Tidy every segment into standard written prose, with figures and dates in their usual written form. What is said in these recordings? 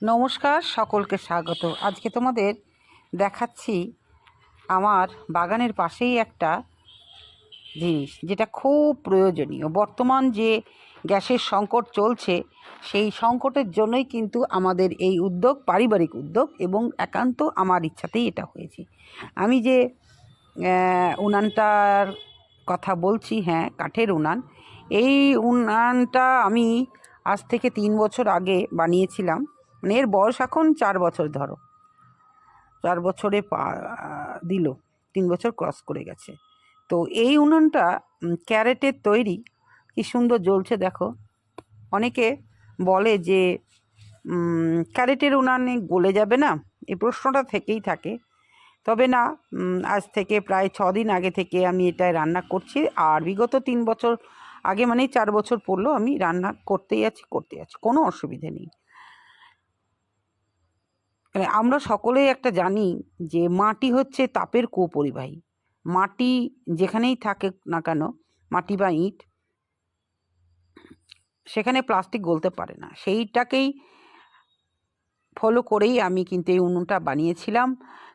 নমস্কার, সকলকে স্বাগত। আজকে তোমাদের দেখাচ্ছি আমার বাগানের পাশেই একটা জিনিস যেটা খুব প্রয়োজনীয়। বর্তমান যে গ্যাসের সংকট চলছে, সেই সংকটের জন্যই কিন্তু আমাদের এই উদ্যোগ, পারিবারিক উদ্যোগ, এবং একান্ত আমার ইচ্ছাতেই এটা হয়েছে। আমি যে উনানটার কথা বলছি, হ্যাঁ, কাঠের উনান। এই উনানটা আমি আজ থেকে 3 বছর আগে বানিয়েছিলাম। মানে এর বয়স এখন 4 বছর, ধরো 4 বছরে দিল, 3 বছর ক্রস করে গেছে। তো এই উনুনটা ক্যারেটের তৈরি, কি সুন্দর জ্বলছে দেখো। অনেকে বলে যে ক্যারেটের উনানে গলে যাবে না, এই প্রশ্নটা থেকেই থাকে। তবে না, আজ থেকে প্রায় 6 দিন আগে থেকে আমি এটায় রান্না করছি। আর বিগত 3 বছর আগে, মানে 4 বছর পড়লো, আমি রান্না করতেই আছি, কোনো অসুবিধে নেই। আমরা সকলেই একটা জানি যে মাটি হচ্ছে তাপের কুপরিবাহী। মাটি যেখানেই থাকে না কেন, মাটি বা ইট, সেখানে প্লাস্টিক গলতে পারে না। সেইটাকেই ফলো করেই আমি কিন্তু এই উনুনটা বানিয়েছিলাম।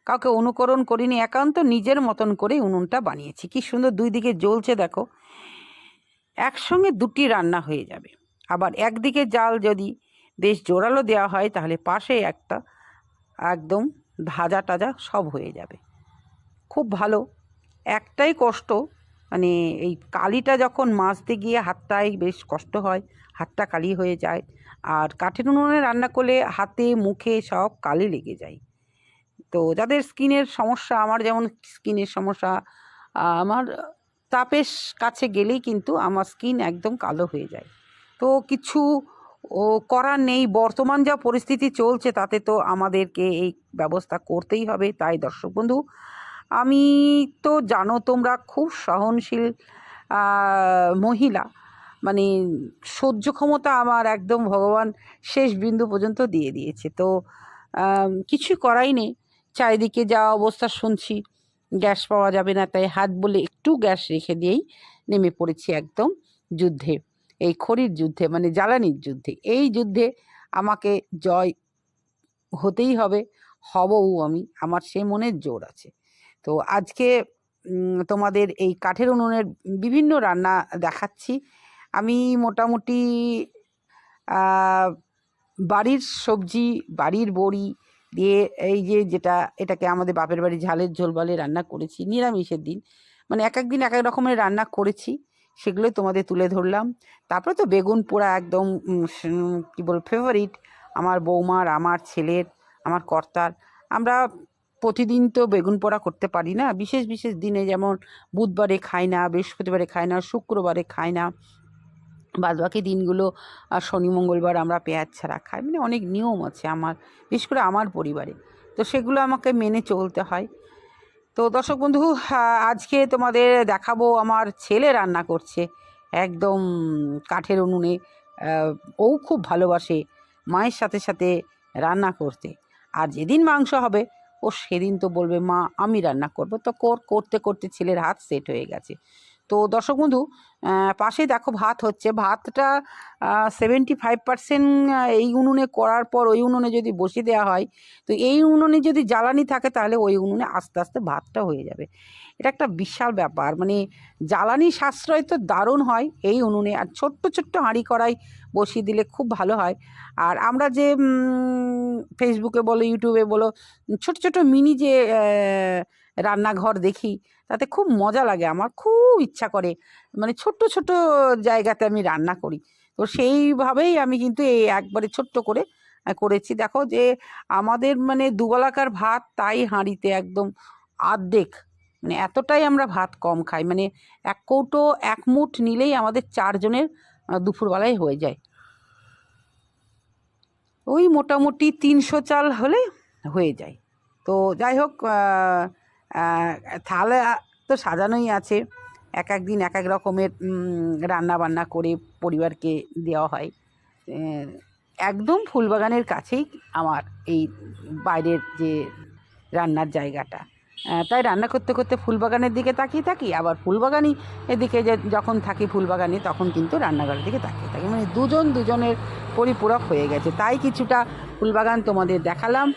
কাউকে অনুকরণ করিনি, একান্ত নিজের মতন করে উনুনটা বানিয়েছি। কি সুন্দর দুই দিকে জ্বলছে দেখো। একসঙ্গে দুটি রান্না হয়ে যাবে। আবার একদিকে জাল যদি বেশ জোরালো দেওয়া হয়, তাহলে পাশে একটা একদম ভাজা টাজা সব হয়ে যাবে, খুব ভালো। একটাই কষ্ট, মানে এই কালিটা যখন মাজতে গিয়ে হাতটায় বেশ কষ্ট হয়, হাতটা কালি হয়ে যায়। আর কাঠের উনুনে রান্না করলে হাতে মুখে সব কালি লেগে যায়। তো যাদের স্কিনের সমস্যা, আমার যেমন স্কিনের সমস্যা, আমার তাপের কাছে গেলেই কিন্তু আমার স্কিন একদম কালো হয়ে যায়। তো কিছু করার নেই, বর্তমান যা পরিস্থিতি চলছে তাতে তো আমাদেরকে এই ব্যবস্থা করতেই হবে। তাই দর্শক বন্ধু, আমি তো জানো তোমরা খুব সহনশীল মহিলা, মানে সহ্য ক্ষমতা আমার একদম ভগবান শেষ বিন্দু পর্যন্ত দিয়ে দিয়েছে। তো কিছুই করাই নেই। চারিদিকে যা অবস্থা শুনছি, গ্যাস পাওয়া যাবে না, তাই হাত বলে একটু গ্যাস রেখে দিয়েই নেমে পড়েছি একদম যুদ্ধে, এই খড়ির যুদ্ধে, মানে জ্বালানির যুদ্ধে। এই যুদ্ধে আমাকে জয় হতেই হবে, হবও আমি, আমার সে মনের জোর আছে। তো আজকে তোমাদের এই কাঠের উনুনের বিভিন্ন রান্না দেখাচ্ছি। আমি মোটামুটি বাড়ির সবজি, বাড়ির বড়ি দিয়ে, এই যে এটাকে আমাদের বাপের বাড়ি ঝালের ঝোল বলে, রান্না করেছি নিরামিষের দিন। মানে এক এক দিন এক এক রকমের রান্না করেছি, সেগুলোই তোমাদের তুলে ধরলাম। তারপরে তো বেগুন পোড়া একদম কী বল, ফেভারিট আমার বৌমার, আমার ছেলের, আমার কর্তার। আমরা প্রতিদিন তো বেগুন পোড়া করতে পারি না, বিশেষ বিশেষ দিনে, যেমন বুধবারে খাই না, বৃহস্পতিবারে খাই না, শুক্রবারে খাই না, বাদবাকি দিনগুলো শনি মঙ্গলবার আমরা পেঁয়াজ ছাড়া খাই। মানে অনেক নিয়ম আছে আমার, বিশেষ করে আমার পরিবারে। তো সেগুলো আমাকে মেনে চলতে হয়। তো দর্শক বন্ধু, আজকে তোমাদের দেখাবো আমার ছেলে রান্না করছে একদম কাঠের উনুনে। ও খুব ভালোবাসে মায়ের সাথে সাথে রান্না করতে। আর যেদিন মাংস হবে, ও সেদিন তো বলবে মা আমি রান্না করবো। তো করতে করতে ছেলের হাত সেট হয়ে গেছে। তো দর্শক বন্ধু, পাশে দেখো ভাত হচ্ছে। ভাতটা 75% এই উনুনে করার পর ওই উনুনে যদি বসিয়ে দেওয়া হয়, তো এই উনুনে যদি জ্বালানি থাকে, তাহলে ওই উনুনে আস্তে আস্তে ভাতটা হয়ে যাবে। এটা একটা বিশাল ব্যাপার, মানে জ্বালানি সাশ্রয় তো দারুণ হয় এই উনুনে। আর ছোট্ট ছোট্ট হাঁড়ি কড়াই বসিয়ে দিলে খুব ভালো হয়। আর আমরা যে ফেসবুকে বলো, ইউটিউবে বলো, ছোট ছোট মিনি যে রান্নাঘর দেখি, তাতে খুব মজা লাগে। আমার খুব ইচ্ছা করে, মানে ছোট্ট ছোট জায়গাতে আমি রান্না করি। তো সেইভাবেই আমি কিন্তু এই একবারে ছোট্ট করে করেছি। দেখো যে আমাদের মানে দুবেলাকার ভাত, তাই হাঁড়িতে একদম অর্ধেক, মানে এতটাই আমরা ভাত কম খাই। মানে এক কৌটো এক মুঠ নিলেই আমাদের 4 জনের দুপুরবেলায় হয়ে যায়। ওই মোটামুটি 300 চাল হলে হয়ে যায়। তো যাই হোক, থালা তো সাজানোই আছে। এক এক দিন এক এক রকমের রান্না বান্না করে পরিবারকে দেওয়া হয়। একদম ফুলবাগানের কাছেই আমার এই বাইরের যে রান্নার জায়গাটা। তাই রান্না করতে করতে ফুলবাগানের দিকে তাকিয়ে থাকি, আবার ফুলবাগানই এদিকে যখন থাকি ফুলবাগানে, তখন কিন্তু রান্নাঘরের দিকে তাকিয়ে থাকি। মানে দুজন দুজনের পরিপূরক হয়ে গেছে। তাই কিছুটা ফুলবাগান তোমাদের দেখালাম।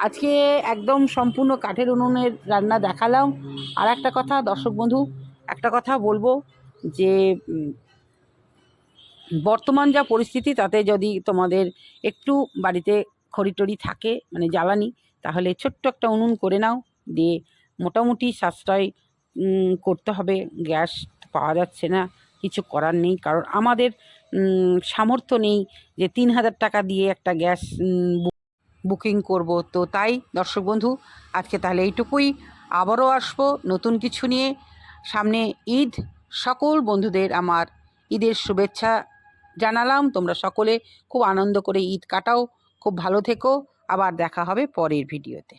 আজকে একদম সম্পূর্ণ কাঠের উনুনের রান্না দেখালাম। আর একটা কথা দর্শক বন্ধু, একটা কথা বলবো যে বর্তমান যা পরিস্থিতি তাতে যদি তোমাদের একটু বাড়িতে খড়ি-টড়ি থাকে মানে জ্বালানি, তাহলে ছোট্ট একটা উনুন করে নাও, দিয়ে মোটামুটি সাশ্রয় করতে হবে। গ্যাস পাওয়া যাচ্ছে না, কিছু করার নেই, কারণ আমাদের সামর্থ্য নেই যে ৩,০০০ টাকা দিয়ে একটা গ্যাস বুকিং করব। তো তাই দর্শক বন্ধু আজকে তাহলে এইটুকুই, আবারও আসবো নতুন কিছু নিয়ে। সামনে ঈদ, সকল বন্ধুদের আমার ঈদের শুভেচ্ছা জানালাম। তোমরা সকলে খুব আনন্দ করে ঈদ কাটাও, খুব ভালো থেকো, আবার দেখা হবে পরের ভিডিওতে।